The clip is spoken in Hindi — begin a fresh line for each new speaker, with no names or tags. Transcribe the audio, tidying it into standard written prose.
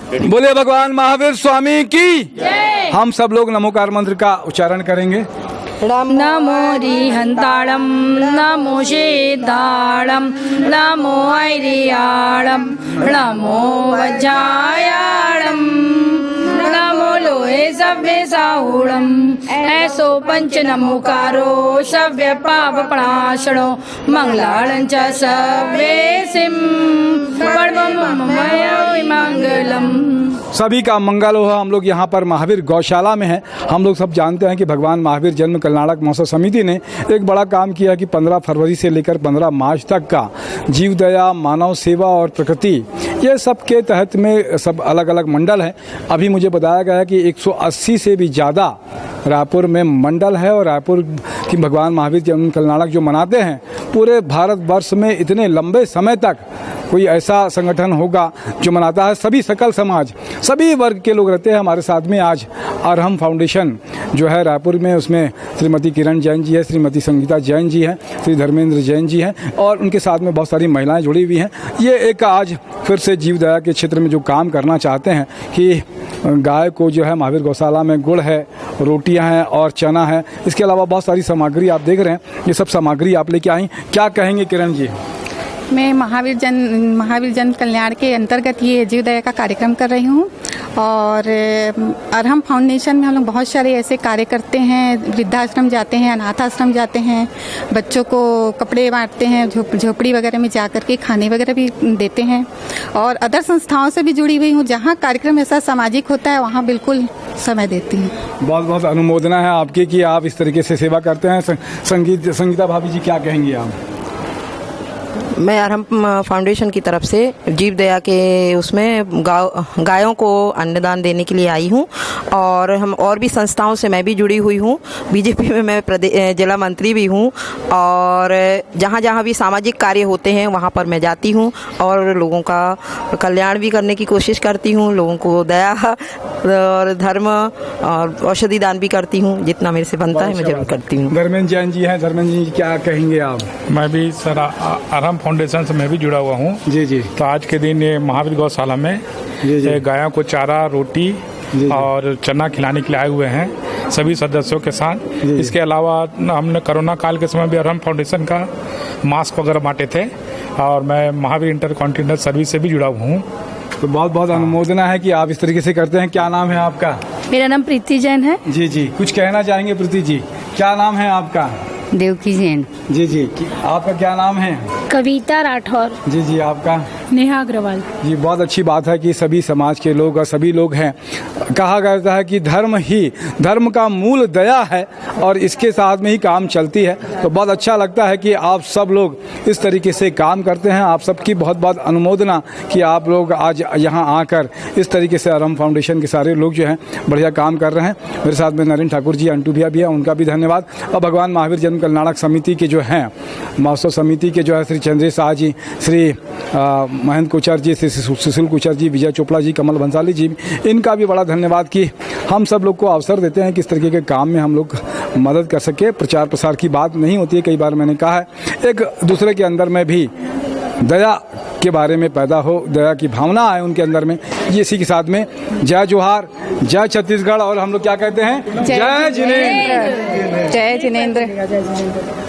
बोले भगवान महावीर स्वामी की जय। हम सब लोग नमोकार मंत्र का उच्चारण करेंगे।
नमो रिहंताड़म नमो शेदाड़म नमो ऐरियाड़म नमो वज्रायाड़म नमो लोहे सव्य साहूड़म ऐसो पंच नमोकारो सव्य पाप प्रणाशनो मंगलाड़ं च सव्ये सिम मंगलम।
सभी का मंगल हो। हम लोग यहाँ पर महावीर गौशाला में हैं। हम लोग सब जानते हैं कि भगवान महावीर जन्म कल्याणक महोत्सव समिति ने एक बड़ा काम किया कि 15 फरवरी से लेकर 15 मार्च तक का जीव दया, मानव सेवा और प्रकृति, ये सब के तहत में सब अलग अलग मंडल हैं। अभी मुझे बताया गया है कि 180 से भी ज़्यादा रायपुर में मंडल है और रायपुर की भगवान महावीर जन्म कल्याणक जो मनाते हैं, पूरे भारतवर्ष में इतने लंबे समय तक कोई ऐसा संगठन होगा जो मनाता है। सभी सकल समाज, सभी वर्ग के लोग रहते हैं हमारे साथ में। आज अरहम फाउंडेशन जो है रायपुर में, उसमें श्रीमती किरण जैन जी है, श्रीमती संगीता जैन जी हैं, श्री धर्मेंद्र जैन जी हैं और उनके साथ में बहुत सारी महिलाएं जुड़ी हुई हैं। ये एक आज फिर से जीव दया के क्षेत्र में जो काम करना चाहते हैं कि गाय को जो है महावीर गौशाला में गुड़ है, रोटियां हैं और चना है, इसके अलावा बहुत सारी सामग्री आप देख रहे हैं। ये सब सामग्री आप लेके आई, क्या कहेंगे किरण जी?
मैं महावीर जन कल्याण के अंतर्गत ये जीव दया का कार्यक्रम कर रही हूँ और अरहम फाउंडेशन में हम लोग बहुत सारे ऐसे कार्य करते हैं। वृद्धाश्रम जाते हैं, अनाथ आश्रम जाते हैं, बच्चों को कपड़े बांटते हैं, झोपड़ी वगैरह में जा कर के खाने वगैरह भी देते हैं और अदर संस्थाओं से भी जुड़ी हुई हूँ। जहाँ कार्यक्रम ऐसा सामाजिक होता है वहाँ बिल्कुल समय देती हूँ।
बहुत बहुत अनुमोदना है आपकी कि आप इस तरीके से सेवा करते हैं। संगीता भाभी जी, क्या कहेंगी आप?
मैं अरहम फाउंडेशन की तरफ से जीव दया के उसमें गायों को अन्नदान देने के लिए आई हूँ और हम और भी संस्थाओं से मैं भी जुड़ी हुई हूँ। बीजेपी में मैं जिला मंत्री भी हूँ और जहाँ जहाँ भी सामाजिक कार्य होते हैं वहाँ पर मैं जाती हूँ और लोगों का कल्याण भी करने की कोशिश करती हूँ। लोगों को दया और धर्म और औषधि दान भी करती हूँ। जितना मेरे से बनता है मैं जरूर करती हूँ।
धर्मेंद्र जैन जी हैं, धर्मेंद्र जी क्या कहेंगे आप?
मैं भी सर अरहम फाउंडेशन से मैं भी जुड़ा हुआ हूँ।
जी जी।
तो आज के दिन ये महावीर गौशाला में गायों को चारा, रोटी और चना खिलाने के लिए आए हुए हैं सभी सदस्यों के साथ। इसके अलावा हमने कोरोना काल के समय भी अरहम फाउंडेशन का मास्क वगैरह बांटे थे और मैं महावीर इंटरकॉन्टिनेंटल सर्विस से भी जुड़ा हुआ हूँ।
तो बहुत बहुत अनुमोदना है कि आप इस तरीके से करते हैं। क्या नाम है आपका?
मेरा नाम प्रीति जैन है।
जी जी, कुछ कहना चाहेंगे प्रीति जी? क्या नाम है आपका?
देवकी जैन।
जी जी, आपका क्या नाम है?
कविता राठौर।
जी जी, आपका?
नेहा अग्रवाल।
जी, बहुत अच्छी बात है कि सभी समाज के लोग और सभी लोग हैं। कहा जाता है कि धर्म का मूल दया है और इसके साथ में ही काम चलती है। तो बहुत अच्छा लगता है कि आप सब लोग इस तरीके से काम करते हैं। आप सबकी बहुत बहुत अनुमोदना कि आप लोग आज यहाँ आकर इस तरीके से अरहम फाउंडेशन के सारे लोग जो हैं बढ़िया काम कर रहे हैं। मेरे साथ में नरेंद्र ठाकुर जी, अंटू भैया भी है, उनका भी धन्यवाद। और भगवान महावीर जन्म कल्याणक समिति के जो हैं, महोत्सव समिति के जो है श्री चंद्रेश शाह जी, श्री महेंद्र कोचर जी, श्री सुशील कोचर जी, विजय चोपड़ा जी, कमल भंसाली जी, इनका भी बड़ा धन्यवाद कि हम सब लोग को अवसर देते हैं कि इस तरीके के काम में हम लोग मदद कर सके। प्रचार प्रसार की बात नहीं होती है, कई बार मैंने कहा है, एक दूसरे के अंदर में भी दया के बारे में पैदा हो, दया की भावना आए उनके अंदर में। ये इसी के साथ में जय जोहार, जय छत्तीसगढ़ और हम लोग क्या कहते हैं? जय जिनेंद्र।
जय जिनेंद्र।